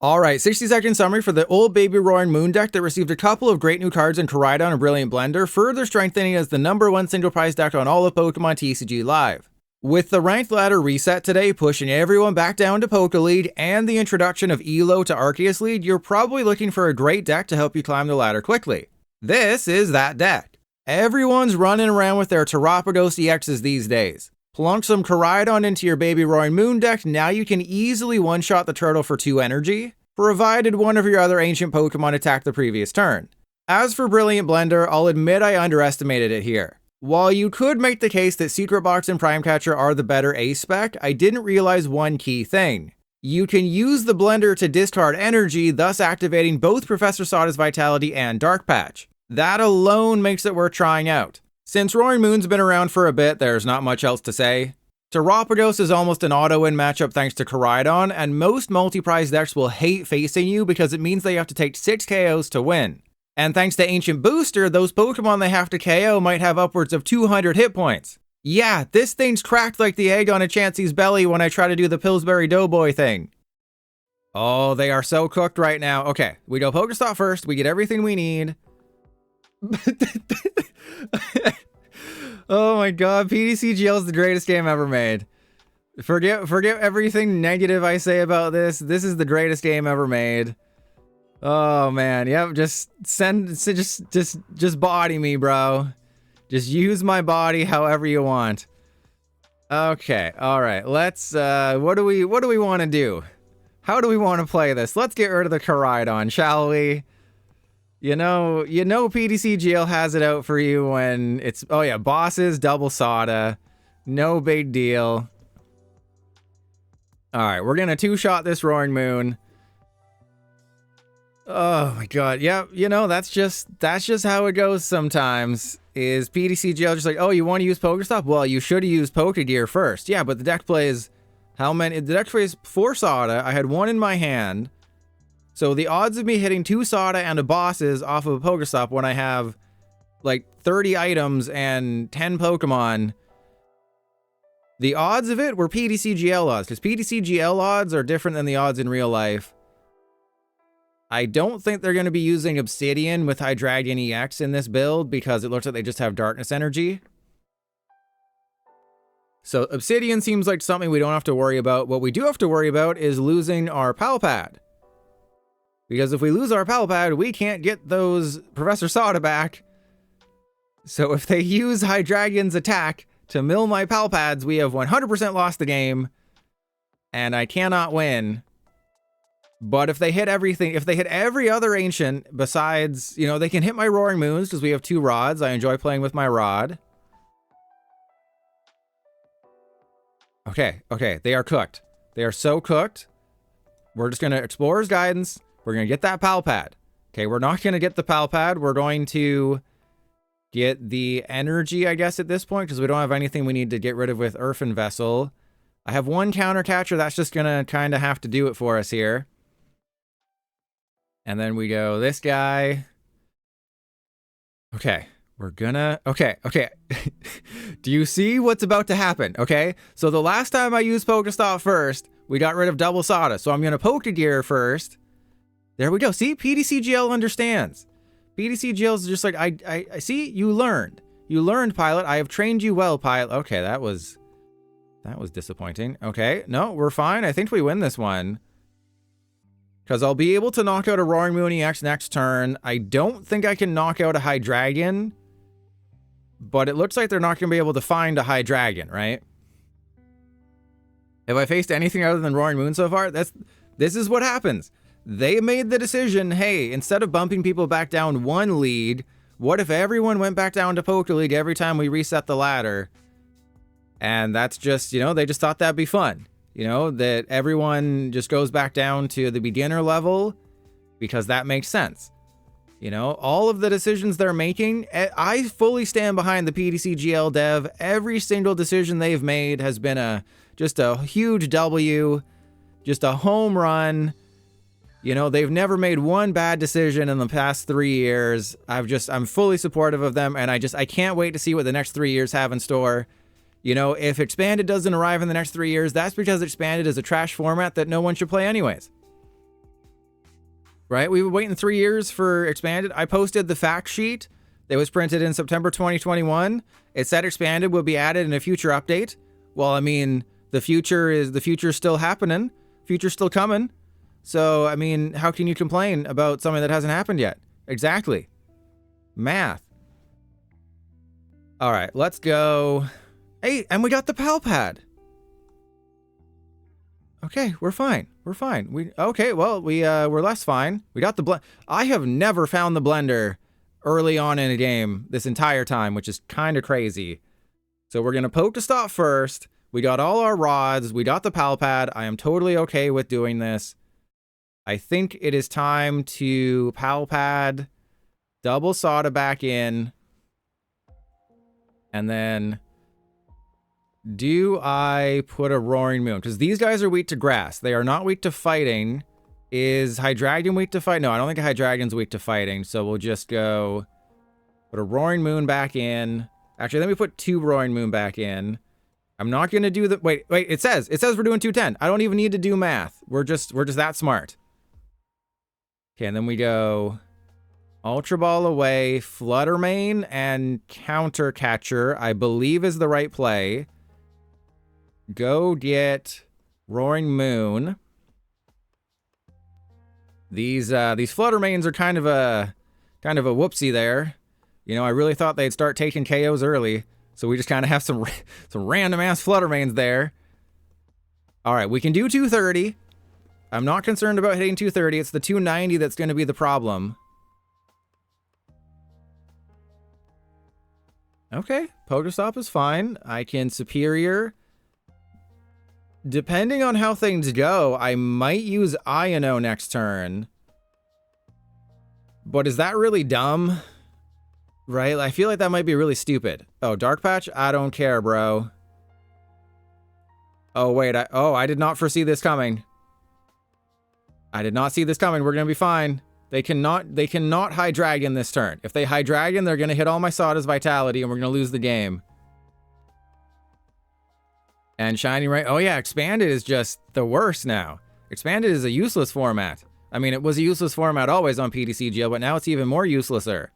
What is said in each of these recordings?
Alright, 60-second summary for the old baby Roaring Moon deck that received a couple of great new cards in Koraidon and Brilliant Blender, further strengthening as the #1 single prize deck on all of Pokemon TCG Live. With the ranked ladder reset today pushing everyone back down to Poké League and the introduction of ELO to Arceus League, you're probably looking for a great deck to help you climb the ladder quickly. This is that deck. Everyone's running around with their Terapagos EXs these days. Plunk some Koraidon into your baby Roaring Moon deck, now you can easily one-shot the turtle for 2 energy, provided one of your other ancient Pokemon attacked the previous turn. As for Brilliant Blender, I'll admit I underestimated it here. While you could make the case that Secret Box and Prime Catcher are the better ace spec, I didn't realize one key thing. You can use the blender to discard energy, thus activating both Professor Sada's Vitality and Dark Patch. That alone makes it worth trying out. Since Roaring Moon's been around for a bit, there's not much else to say. Terapagos is almost an auto-win matchup thanks to Koraidon, and most multi-prize decks will hate facing you because it means they have to take 6 KOs to win. And thanks to Ancient Booster, those Pokemon they have to KO might have upwards of 200 hit points. Yeah, this thing's cracked like the egg on a Chansey's belly when I try to do the Pillsbury Doughboy thing. Oh, they are so cooked right now. Okay, we go PokéStop first, we get everything we need. Oh my god, PDCGL is the greatest game ever made. Forget everything negative I say about this. This is the greatest game ever made. Oh man, yep, just body me, bro. Just use my body however you want. Okay, alright, let's what do we want to do? How do we want to play this? Let's get rid of the Koraidon, shall we? You know PDCGL has it out for you when it's, oh yeah, bosses, double Sada. No big deal. Alright, we're gonna 2-shot this Roaring Moon. Oh my god, yeah, you know, that's just how it goes sometimes. Is PDCGL just like, oh, you want to use PokéStop? Well, you should have used Pokégear first. Yeah, but the deck plays how many? The deck plays 4 Sada. I had 1 in my hand. So the odds of me hitting 2 Sada and a bosses off of a PokéStop when I have like 30 items and 10 Pokemon, the odds of it were PDCGL odds, because PDCGL odds are different than the odds in real life. I don't think they're going to be using Obsidian with Hydreigon EX in this build because it looks like they just have Darkness Energy. So Obsidian seems like something we don't have to worry about. What we do have to worry about is losing our PAL pad. Because if we lose our PAL pad, we can't get those Professor Sada back. So if they use Hydreigon's attack to mill my PAL pads, we have 100% lost the game. And I cannot win. But if they hit everything, if they hit every other ancient besides, you know, they can hit my Roaring Moons because we have 2 rods. I enjoy playing with my rod. Okay, they are cooked. They are so cooked. We're just going to Explorer's Guidance. We're going to get that PAL pad. Okay, we're not going to get the PAL pad. We're going to get the energy, I guess, at this point, because we don't have anything we need to get rid of with Earthen Vessel. I have 1 counter catcher. That's just going to kind of have to do it for us here. And then we go this guy. Okay, we're gonna... Okay. Do you see what's about to happen? Okay, so the last time I used PokéStop first, we got rid of double Sada. So I'm gonna Pokégear first. There we go. See, PDCGL understands. PDCGL is just like, I see, you learned. You learned, Pilot. I have trained you well, Pilot. Okay, that was disappointing. Okay, no, we're fine. I think we win this one. Because I'll be able to knock out a Roaring Moon EX next turn. I don't think I can knock out a Hydreigon. But it looks like they're not going to be able to find a Hydreigon, right? Have I faced anything other than Roaring Moon so far? This is what happens. They made the decision, hey, instead of bumping people back down 1 league, what if everyone went back down to Poké League every time we reset the ladder? And that's just, you know, they just thought that'd be fun. You know, that everyone just goes back down to the beginner level because that makes sense. You know, all of the decisions they're making, I fully stand behind the PDCGL dev. Every single decision they've made has been just a huge W, just a home run. You know, they've never made 1 bad decision in the past 3 years. I'm fully supportive of them, and I can't wait to see what the next 3 years have in store. You know, if Expanded doesn't arrive in the next 3 years, that's because Expanded is a trash format that no one should play anyways. right? We were waiting 3 years for expanded. I posted the fact sheet that was printed in September 2021. It said expanded will be added in a future update. Well, I mean, the future's still happening. Future's still coming. So, I mean, how can you complain about something that hasn't happened yet? Exactly. Math. All right, let's go. Hey, and we got the PAL pad. Okay, we're fine. We're fine. We're less fine. We got the blend. I have never found the blender early on in a game this entire time, which is kind of crazy. So we're gonna PokéStop first. We got all our rods. We got the PAL pad. I am totally okay with doing this. I think it is time to PAL pad, double Sada back in, and then do I put a Roaring Moon? Because these guys are weak to grass. They are not weak to fighting. Is Hydreigon weak to fight? No, I don't think a Hydreigon's weak to fighting. So we'll just go put a Roaring Moon back in. Actually, let me put 2 Roaring Moon back in. I'm not going to do the... Wait, it says we're doing 210. I don't even need to do math. We're just that smart. Okay, and then we go Ultra Ball away, Flutter Mane, and Counter Catcher, I believe is the right play. Go get Roaring Moon. These Flutter Manes are kind of a whoopsie there. You know, I really thought they'd start taking KOs early, so we just kind of have some random ass Flutter Manes there. All right, we can do 230. I'm not concerned about hitting 230. It's the 290 that's going to be the problem. Okay, PokéStop is fine. I can Superior. Depending on how things go, I might use Iono next turn. But is that really dumb? Right? I feel like that might be really stupid. Oh, Dark Patch? I don't care, bro. Oh, wait. I did not foresee this coming. I did not see this coming. We're going to be fine. They cannot Hydreigon this turn. If they Hydreigon, they're going to hit all my Sada's Vitality and we're going to lose the game. And Shiny right. Oh yeah, Expanded is just the worst now. Expanded is a useless format. I mean, it was a useless format always on PTCGO, but now it's even more uselesser.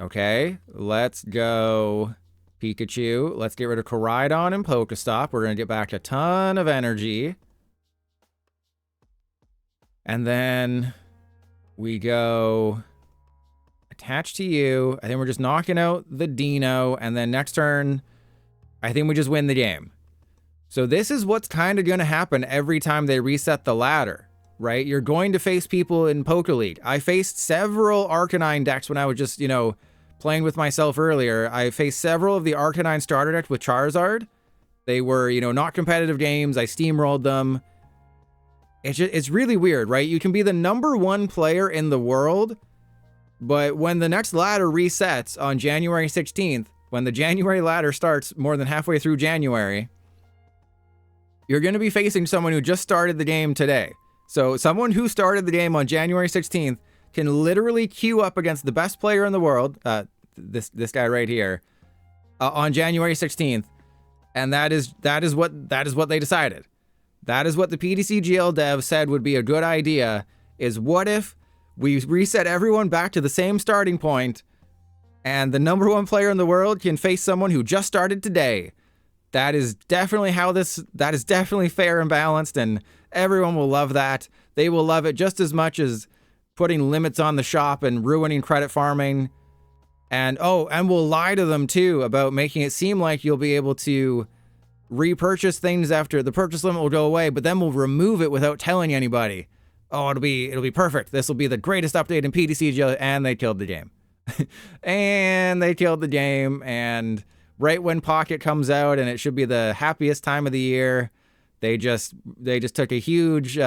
Okay, let's go Pikachu. Let's get rid of Koraidon and PokéStop. We're going to get back a ton of energy. And then we go attach to you. I think we're just knocking out the Dino. And then next turn, I think we just win the game. So this is what's kind of going to happen every time they reset the ladder, right? You're going to face people in Poké League. I faced several Arcanine decks when I was just, you know, playing with myself earlier. I faced several of the Arcanine starter decks with Charizard. They were, you know, not competitive games. I steamrolled them. It's really weird, right? You can be the #1 player in the world, but when the next ladder resets on January 16th, when the January ladder starts more than halfway through January, you're going to be facing someone who just started the game today. So someone who started the game on January 16th can literally queue up against the best player in the world, this guy right here, on January 16th, and that is what they decided. That is what the PTCGL dev said would be a good idea, is what if we reset everyone back to the same starting point and the #1 player in the world can face someone who just started today. That is definitely that is definitely fair and balanced, and everyone will love that. They will love it just as much as putting limits on the shop and ruining credit farming. And we'll lie to them too about making it seem like you'll be able to repurchase things after the purchase limit will go away, but then we'll remove it without telling anybody. Oh, it'll be perfect. This will be the greatest update in PTCGO, and they killed the game. And they killed the game, and right when Pocket comes out and it should be the happiest time of the year, they just took a huge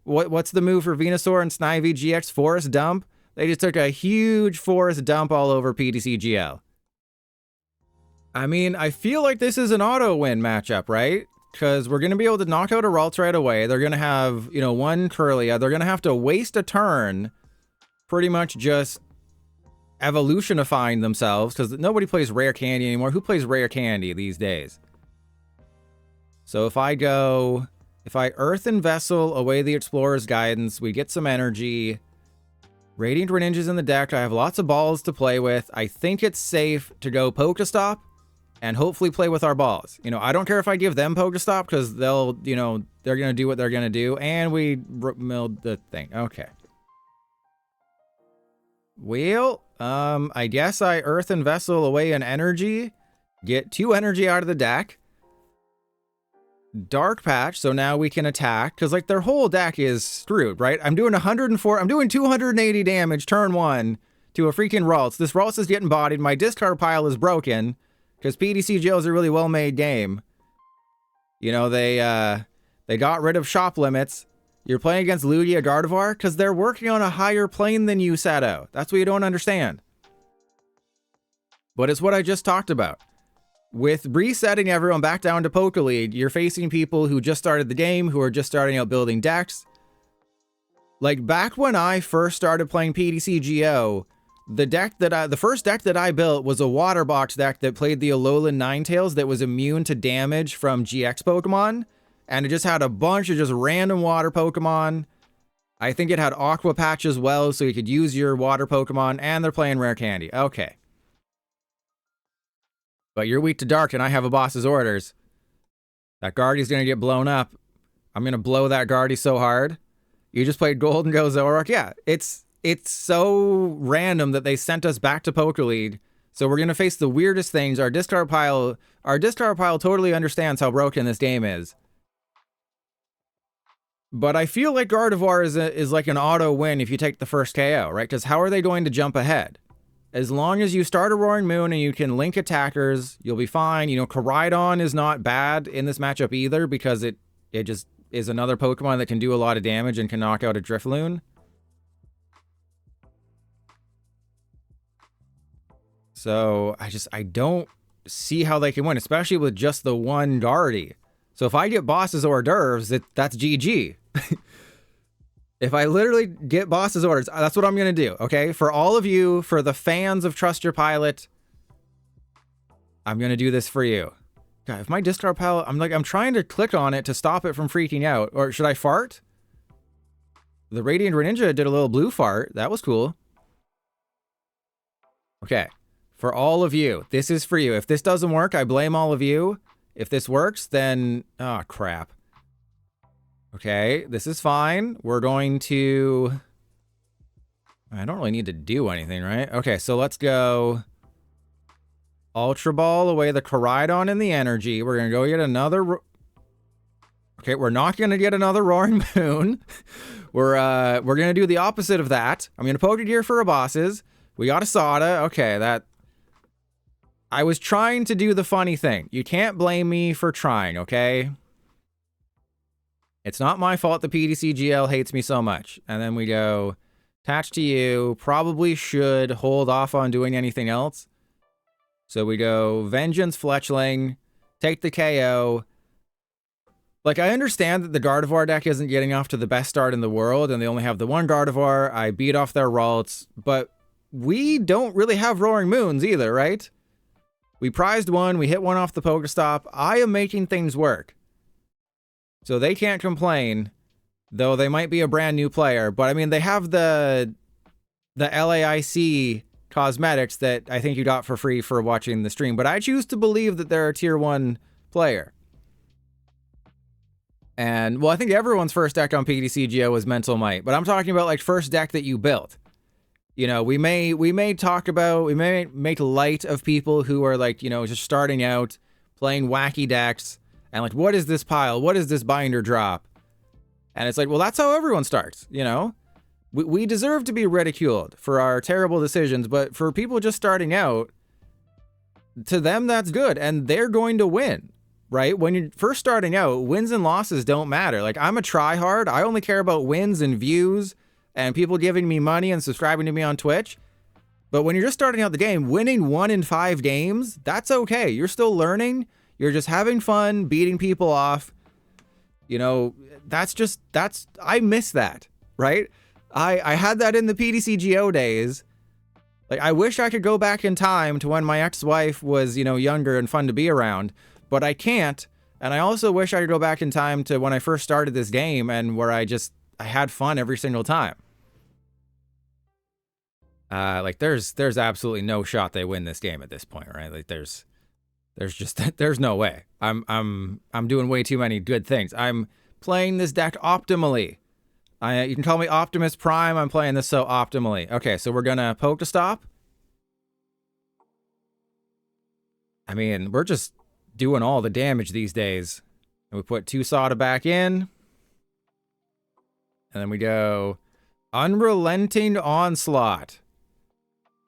what's the move for Venusaur and Snivy GX? Forest dump? They just took a huge forest dump all over PTCGL. I mean, I feel like this is an auto win matchup, right? Because we're going to be able to knock out a Ralts right away. They're going to have, you know, one Curlia. They're going to have to waste a turn pretty much just evolutionifying themselves, because nobody plays Rare Candy anymore. Who plays Rare Candy these days? So if I go If I Earthen Vessel away the Explorer's Guidance, we get some energy. Radiant Greninja's in the deck. I have lots of balls to play with. I think it's safe to go PokéStop and hopefully play with our balls. You know, I don't care if I give them PokéStop because they'll, you know, they're going to do what they're going to do. And we milled the thing. Okay. Well, I guess I Earthen Vessel away an energy. Get 2 energy out of the deck. Dark Patch, so now we can attack, because like their whole deck is screwed, right? I'm doing 104, I'm doing 280 damage turn 1 to a freaking Ralts. This Ralts is getting bodied. My discard pile is broken, because PDCGO is a really well-made game. You know, they got rid of shop limits. You're playing against Lugia Gardevoir, because they're working on a higher plane than you, Sada. That's what you don't understand. But it's what I just talked about. With resetting everyone back down to Poké League, you're facing people who just started the game, who are just starting out building decks. Like, back when I first started playing PDCGO, the first deck that I built was a Water Box deck that played the Alolan Ninetales that was immune to damage from GX Pokemon. And it just had a bunch of just random water Pokemon. I think it had Aqua Patch as well, so you could use your water Pokemon, and they're playing Rare Candy. Okay. But you're weak to dark, and I have a boss's orders. That Guardy's gonna get blown up. I'm gonna blow that Guardy so hard. You just played Gholdengo Zoroark. Yeah, it's so random that they sent us back to Poké League. So we're gonna face the weirdest things. Our discard pile totally understands how broken this game is. But I feel like Gardevoir is like an auto win if you take the first KO, right? Because how are they going to jump ahead? As long as you start a Roaring Moon and you can link attackers, you'll be fine. You know, Koraidon is not bad in this matchup either because it just is another Pokemon that can do a lot of damage and can knock out a Drifloon. So I don't see how they can win, especially with just the one Guardy. So if I get boss's hors d'oeuvres, that's GG. If I literally get boss's orders, that's what I'm going to do, okay? For all of you, for the fans of Trust Your Pilot, I'm going to do this for you. God, if my discard pile, I'm trying to click on it to stop it from freaking out. Or should I fart? The Radiant Greninja did a little blue fart. That was cool. Okay. For all of you, this is for you. If this doesn't work, I blame all of you. If this works, then... oh, crap. Okay, this is fine. We're going to... I don't really need to do anything, right? Okay, so let's go... Ultra Ball away the Koraidon and the energy. We're going to go get another... Okay, we're not going to get another Roaring Moon. We're going to do the opposite of that. I'm going to Pokégear for our bosses. We got a Sada. Okay, that... I was trying to do the funny thing. You can't blame me for trying, okay? It's not my fault the PDCGL hates me so much. And then we go, attach to you, probably should hold off on doing anything else. So we go, Vengeance Fletchling, take the KO. Like, I understand that the Gardevoir deck isn't getting off to the best start in the world, and they only have the one Gardevoir. I beat off their Ralts, but we don't really have Roaring Moons either, right? We prized one, we hit one off the PokéStop. I am making things work. So they can't complain, though they might be a brand new player. But I mean, they have the LAIC cosmetics that I think you got for free for watching the stream. But I choose to believe that they're a tier 1 player. And, well, I think everyone's first deck on PDCGO was Mental Might. But I'm talking about, like, first deck that you built. You know, we may make light of people who are, like, you know, just starting out, playing wacky decks. And like, what is this pile? What is this binder drop? And it's like, well, that's how everyone starts, you know? We deserve to be ridiculed for our terrible decisions, but for people just starting out, to them, that's good. And they're going to win, right? When you're first starting out, wins and losses don't matter. Like, I'm a tryhard. I only care about wins and views and people giving me money and subscribing to me on Twitch. But when you're just starting out the game, winning 1 in 5 games, that's okay. You're still learning. You're just having fun, beating people off. You know, I miss that, right? I had that in the PDCGO days. Like, I wish I could go back in time to when my ex-wife was, you know, younger and fun to be around, but I can't And I also wish I could go back in time to when I first started this game and where I had fun every single time. Like there's absolutely no shot they win this game at this point, right? Like there's no way. I'm doing way too many good things. I'm playing this deck optimally. You can call me Optimus Prime. I'm playing this so optimally. Okay, so we're gonna PokéStop. I mean, we're just doing all the damage these days. And we put 2 Sada back in. And then we go Unrelenting Onslaught.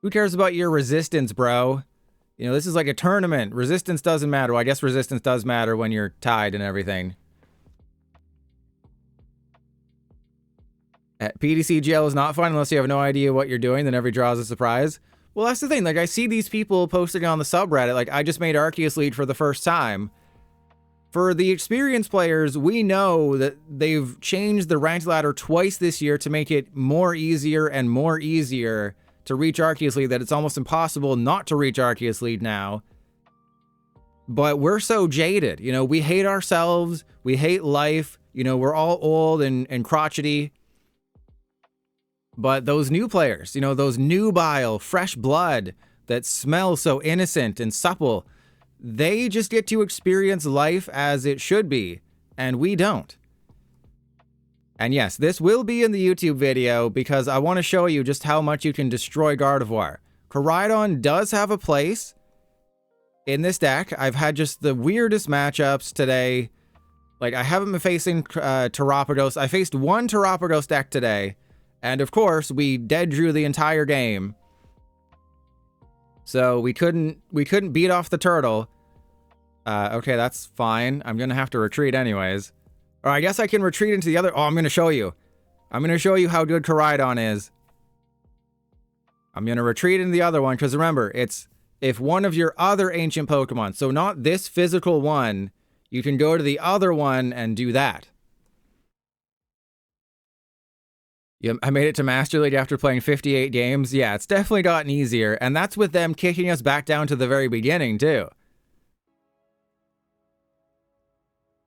Who cares about your resistance, bro? You know, this is like a tournament. Resistance doesn't matter. Well, I guess resistance does matter when you're tied and everything. PDCGL is not fun unless you have no idea what you're doing, then every draw is a surprise. Well, that's the thing. Like, I see these people posting on the subreddit, like, I just made Arceus League for the first time. For the experienced players, we know that they've changed the ranked ladder twice this year to make it more easier and more easier to reach Arceus League, that it's almost impossible not to reach Arceus League now. But we're so jaded. You know, we hate ourselves. We hate life. You know, we're all old and crotchety. But those new players, you know, those nubile, fresh blood that smell so innocent and supple, they just get to experience life as it should be, and we don't. And yes, this will be in the YouTube video because I want to show you just how much you can destroy Gardevoir. Koraidon does have a place in this deck. I've had just the weirdest matchups today. Like, I haven't been facing Terapagos. I faced one Terapagos deck today. And of course, we dead drew the entire game. So we couldn't beat off the turtle. Okay, that's fine. I'm gonna have to retreat anyways. Or I guess I can retreat into the other. Oh, I'm gonna show you. I'm gonna show you how good Koraidon is. I'm gonna retreat into the other one, because remember, it's if one of your other ancient Pokemon, so not this physical one, you can go to the other one and do that. Yeah, I made it to Master League after playing 58 games. Yeah, it's definitely gotten easier, and that's with them kicking us back down to the very beginning, too.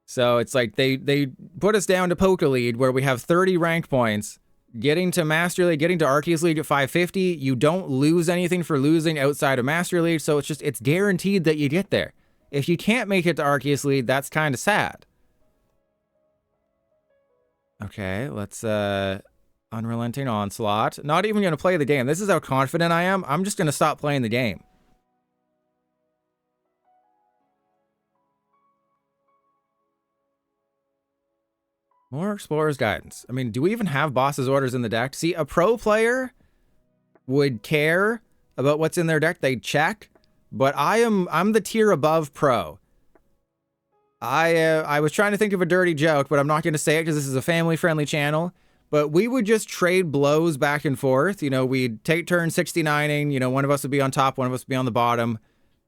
So it's like they put us down to Poke League, where we have 30 rank points. Getting to Master League, getting to Arceus League at 550, you don't lose anything for losing outside of Master League, so it's guaranteed that you get there. If you can't make it to Arceus League, that's kind of sad. Okay, let's Unrelenting Onslaught. Not even going to play the game. This is how confident I am. I'm just going to stop playing the game. More Explorer's Guidance. I mean, do we even have boss's orders in the deck? See, a pro player would care about what's in their deck. They'd check. But I'm the tier above pro. I was trying to think of a dirty joke, but I'm not going to say it because this is a family-friendly channel. But we would just trade blows back and forth. You know, we'd take turns 69ing. You know, one of us would be on top, one of us would be on the bottom.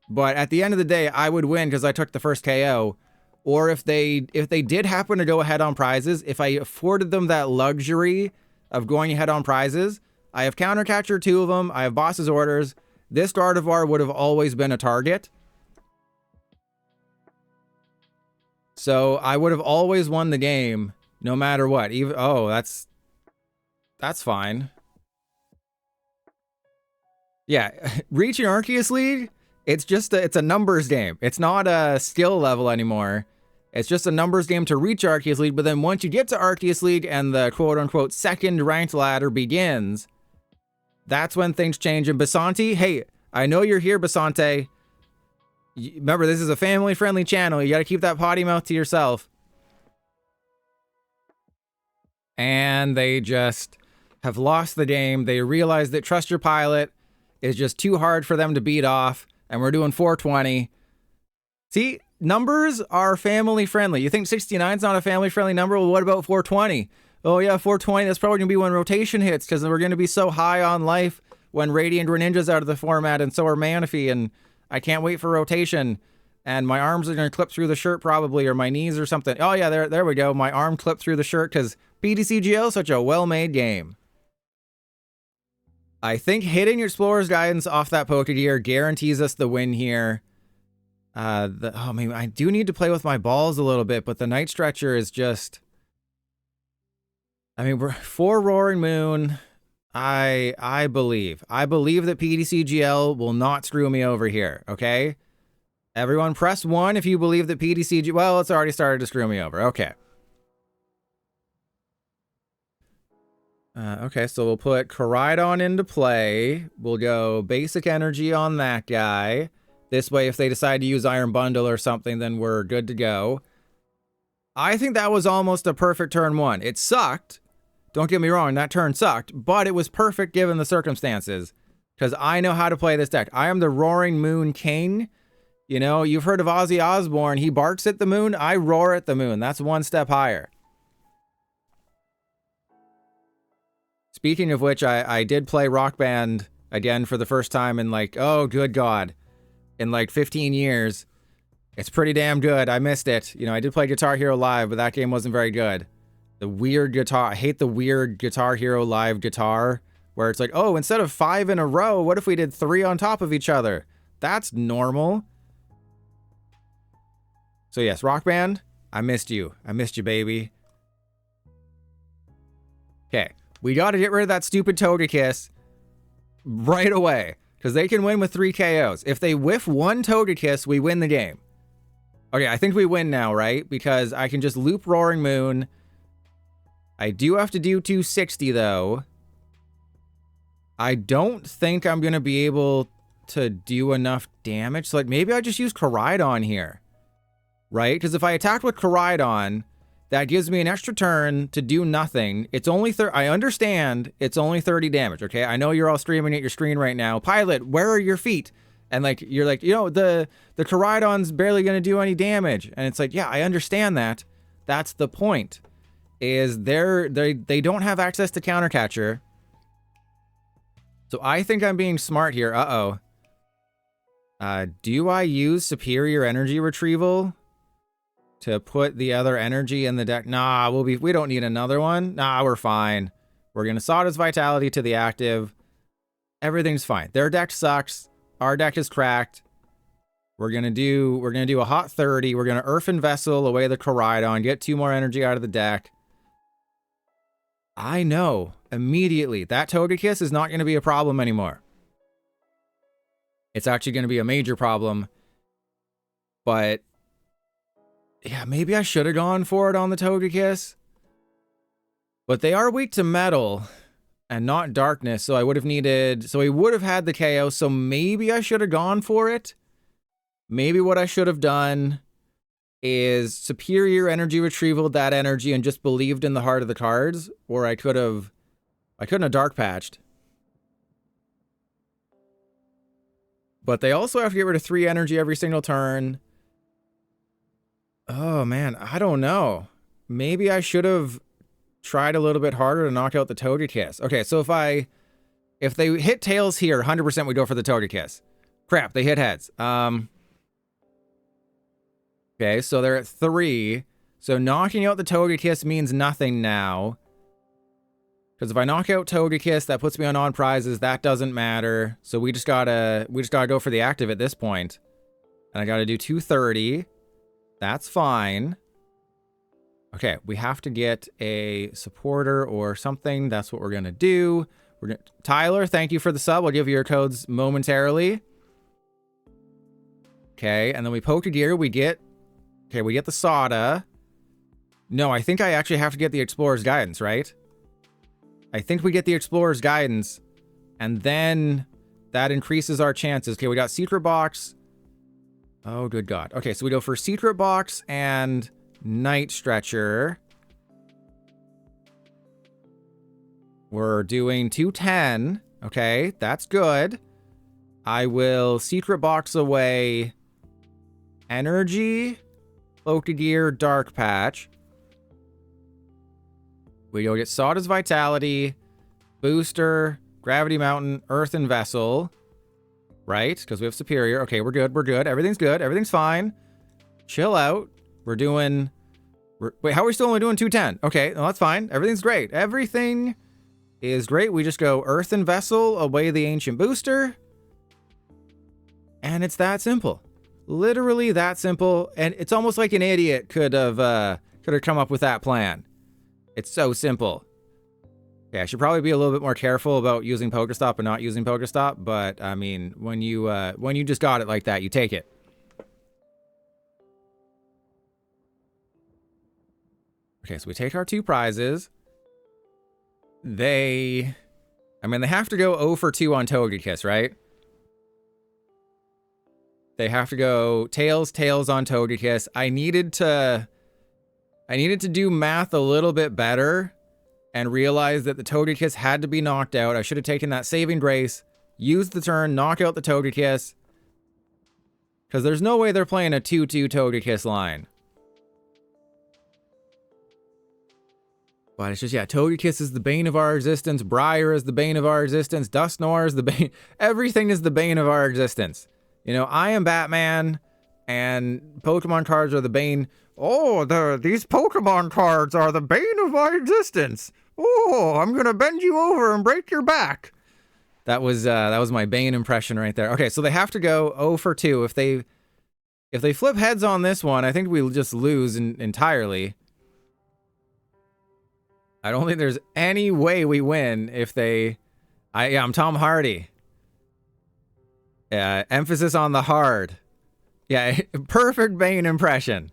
But at the end of the day, I would win because I took the first KO. Or if they did happen to go ahead on prizes, if I afforded them that luxury of going ahead on prizes, I have Counter Catcher 2 of them. I have Boss's Orders. This Gardevoir would have always been a target. So I would have always won the game, no matter what. Even that's fine. Yeah, reaching Arceus League, it's a numbers game. It's not a skill level anymore. It's just a numbers game to reach Arceus League, but then once you get to Arceus League and the quote-unquote second ranked ladder begins, that's when things change. And Basanti, hey, I know you're here, Basante. Remember, this is a family-friendly channel. You gotta keep that potty mouth to yourself. And they just have lost the game. They realize that Trust Your Pilot is just too hard for them to beat off, and we're doing 420. See, numbers are family-friendly. You think 69 is not a family-friendly number? Well, what about 420? Oh yeah, 420, that's probably going to be when rotation hits, because we're going to be so high on life when Radiant Greninja's out of the format, and so are Manaphy, and I can't wait for rotation. And my arms are going to clip through the shirt probably, or my knees or something. Oh yeah, there we go. My arm clipped through the shirt, because PDCGO is such a well-made game. I think hitting your Explorer's Guidance off that Pokégear guarantees us the win here. I mean, I do need to play with my balls a little bit, but the Night Stretcher is just... I mean, we're for Roaring Moon. I believe that PDCGL will not screw me over here, okay? Everyone press 1 if you believe that PDCG... Well, it's already started to screw me over. Okay. Okay, so we'll put Koraidon into play. We'll go basic energy on that guy. This way, if they decide to use Iron Bundle or something, then we're good to go. I think that was almost a perfect turn 1. It sucked. Don't get me wrong, that turn sucked, but it was perfect given the circumstances. Because I know how to play this deck. I am the Roaring Moon King. You know, you've heard of Ozzy Osbourne. He barks at the moon. I roar at the moon. That's one step higher. Speaking of which, I did play Rock Band again for the first time in like, oh, good God, in like 15 years. It's pretty damn good. I missed it. You know, I did play Guitar Hero Live, but that game wasn't very good. The weird guitar, I hate the weird Guitar Hero Live guitar, where it's like, oh, instead of 5 in a row, what if we did 3 on top of each other? That's normal. So yes, Rock Band, I missed you. I missed you, baby. Okay, we got to get rid of that stupid Togekiss right away, because they can win with 3 KOs. If they whiff 1 Togekiss, we win the game. Okay, I think we win now, right? Because I can just loop Roaring Moon. I do have to do 260, though. I don't think I'm going to be able to do enough damage. So, like, maybe I just use Koraidon here. Right? Because if I attack with Koraidon, that gives me an extra turn to do nothing. It's only I understand it's only 30 damage, okay? I know you're all streaming at your screen right now. Pilot, where are your feet? And like you're like, you know, the Koraidon's barely going to do any damage. And it's like, yeah, I understand that. That's the point. Is they don't have access to Counter Catcher. So I think I'm being smart here. Uh-oh. Do I use Superior Energy Retrieval to put the other energy in the deck? Nah, we don't need another one. Nah, we're fine. We're gonna Sada's Vitality to the active. Everything's fine. Their deck sucks. Our deck is cracked. We're gonna do a hot 30. We're gonna Earthen Vessel away the Koraidon, get 2 more energy out of the deck. I know immediately that Togekiss is not gonna be a problem anymore. It's actually gonna be a major problem. But yeah, maybe I should have gone for it on the Togekiss. But they are weak to metal and not darkness, so I would have needed... So he would have had the KO, so maybe I should have gone for it. Maybe what I should have done is Superior Energy Retrieval that energy and just believed in the heart of the cards. Or I couldn't have Dark Patched. But they also have to get rid of 3 energy every single turn. Oh, man, I don't know. Maybe I should have tried a little bit harder to knock out the Togekiss. Okay, so if they hit tails here, 100% we go for the Togekiss. Crap, they hit heads. Okay, so they're at 3. So knocking out the Togekiss means nothing now. Because if I knock out Togekiss, that puts me on prizes. That doesn't matter. So we just gotta go for the active at this point. And I gotta do 230. That's fine. Okay, we have to get a supporter or something. That's what we're gonna do. Tyler, thank you for the sub. I'll give you your codes momentarily. Okay, and then we Pokégear. We get the Sada. No, I think I actually have to get the Explorer's Guidance, right? I think we get the Explorer's Guidance, and then that increases our chances. Okay, we got Secret Box. Oh, good God. Okay, so we go for Secret Box and Night Stretcher. We're doing 210. Okay, that's good. I will Secret Box away Energy, Pokégear, Dark Patch. We go get Sada's Vitality, Booster, Gravity Mountain, Earthen Vessel. Right? Because we have Superior. Okay, we're good. We're good. Everything's good. Everything's fine. Chill out. Wait, how are we still only doing 210? Okay, well, that's fine. Everything's great. Everything is great. We just go Earthen Vessel, away the Ancient Booster. And it's that simple. Literally that simple, and it's almost like an idiot could have come up with that plan. It's so simple. Yeah, I should probably be a little bit more careful about using PokéStop and not using PokéStop, but I mean, when you just got it like that, you take it. Okay, so we take our 2 prizes. They have to go 0 for 2 on Togekiss, right? They have to go tails on Togekiss. I needed to do math a little bit better and realize that the Togekiss had to be knocked out. I should have taken that saving grace, used the turn, knock out the Togekiss. Because there's no way they're playing a 2-2 Togekiss line. But it's just, yeah, Togekiss is the bane of our existence. Briar is the bane of our existence. Dusknoir is the bane. Everything is the bane of our existence. You know, I am Batman, and Pokemon cards are the bane. Oh, these Pokemon cards are the bane of my existence. Oh, I'm gonna bend you over and break your back. That was my Bane impression right there. Okay, so they have to go 0 for 2. If they flip heads on this one, I think we'll just lose entirely. I don't think there's any way we win if they... I'm Tom Hardy. Yeah, emphasis on the hard. Yeah, perfect Bane impression.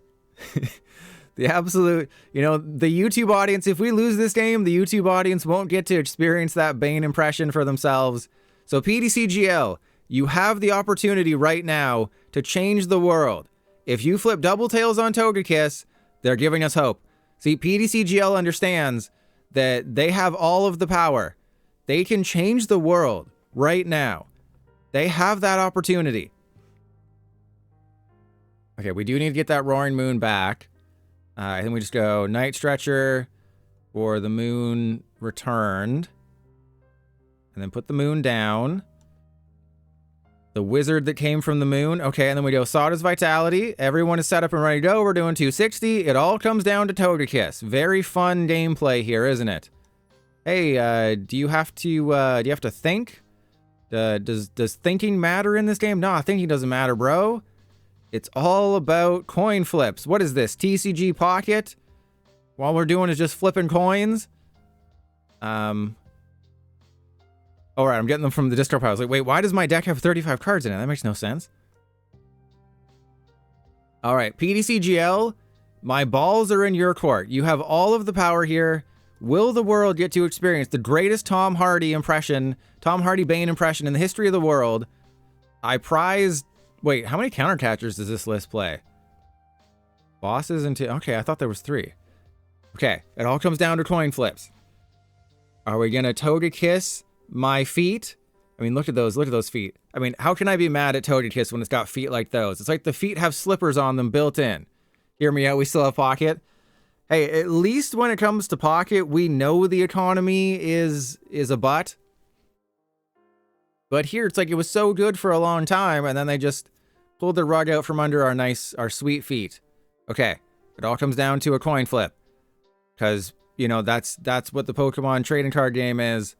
The absolute... You know, the YouTube audience, if we lose this game, the YouTube audience won't get to experience that Bane impression for themselves. So PDCGL, you have the opportunity right now to change the world. If you flip double tails on Togekiss, they're giving us hope. See, PDCGL understands that they have all of the power. They can change the world right now. They have that opportunity. Okay, we do need to get that Roaring Moon back. I think we just go Night Stretcher or the Moon returned. And then put the Moon down. The Wizard that came from the Moon. Okay, and then we go Sada's Vitality. Everyone is set up and ready to go. We're doing 260. It all comes down to Togekiss. Very fun gameplay here, isn't it? Hey, do you have to think? Does thinking matter in this game? Nah, thinking doesn't matter, bro. It's all about coin flips. What is this? TCG Pocket? All we're doing is just flipping coins? All right, I'm getting them from the discard pile. I was like, wait, why does my deck have 35 cards in it? That makes no sense. All right, PDCGL, my balls are in your court. You have all of the power here. Will the world get to experience the greatest Tom Hardy Bane impression in the history of the world? I prize... Wait, how many countercatchers does this list play? Bosses and... Okay, I thought there was 3. Okay, it all comes down to coin flips. Are we going to Togekiss my feet? I mean, look at those feet. I mean, how can I be mad at Togekiss when it's got feet like those? It's like the feet have slippers on them built in. Hear me out, we still have Pocket. Hey, at least when it comes to Pocket, we know the economy is a butt. But here, it's like it was so good for a long time, and then they just pulled the rug out from under our sweet feet. Okay, it all comes down to a coin flip. Because, you know, that's what the Pokemon trading card game is.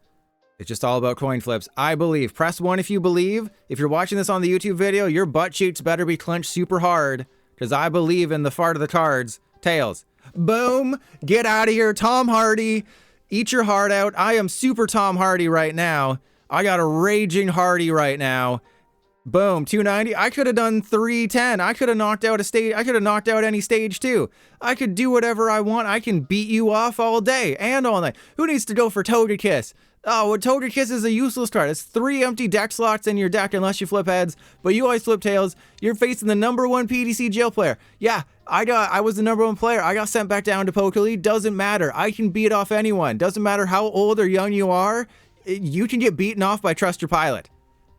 It's just all about coin flips. I believe. Press 1 if you believe. If you're watching this on the YouTube video, your butt cheeks better be clenched super hard. Because I believe in the fart of the cards. Tails. Boom. Get out of here, Tom Hardy. Eat your heart out. I am super Tom Hardy right now. I got a raging Hardy right now. Boom, 290. I could have done 310. I could have knocked out a stage. I could have knocked out any stage too. I could do whatever I want. I can beat you off all day and all night. Who needs to go for Togekiss? Oh, well, Togekiss is a useless card. It's 3 empty deck slots in your deck unless you flip heads, but you always flip tails. You're facing the #1 PDCGL player. Yeah, I was the #1 player. I got sent back down to Poké League. Doesn't matter. I can beat off anyone. Doesn't matter how old or young you are. You can get beaten off by Trust Your Pilot.